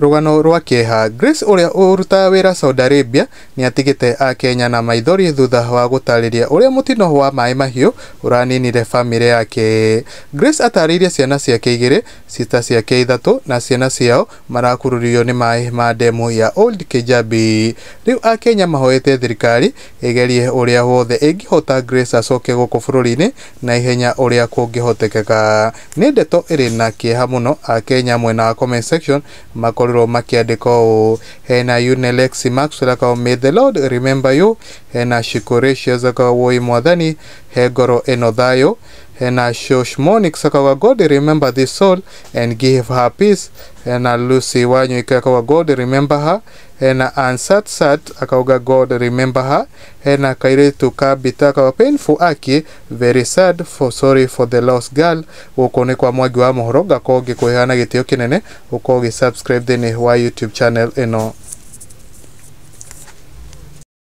rugano rwa Kieha. Grace uria uruta wira Saudi Arabia ni atigite a Kenya na maithori thutha wa gutariria uria mutino wa mai mahiu uraninire family yake. Grace atariria ciana ciake igiri, sita ciake ithatu na ciana ciao marakururio ni mai ma demu ya Old Kijabi. Riu a Kenya mahoete thirikari igerie uria wothe ingihota Grace acoke guku bururi-ini na ihenya uria kungihotekeka. Ni ndeto iri na Kieha muno a Kenya mwena wa comment section makorirwo makiandika uu. Hena Unelexi Maxwell akao may the Lord remember you. Hena Shikoresius akao woi mwathani he ngoro ino thayo. Hena Shoshmonix akao God remember this soul and give her peace. Hena Lucy Wanyuika akao God remember her. Hena Ansat Sat akauga God remember her. Hena Kairitu Kabita akao painful aki very sad for sorry for the lost girl. Ukone kwa mwagi wa Mohoro gako gikuheana gitio kinene uko gi subscribe thini wa YouTube channel ino.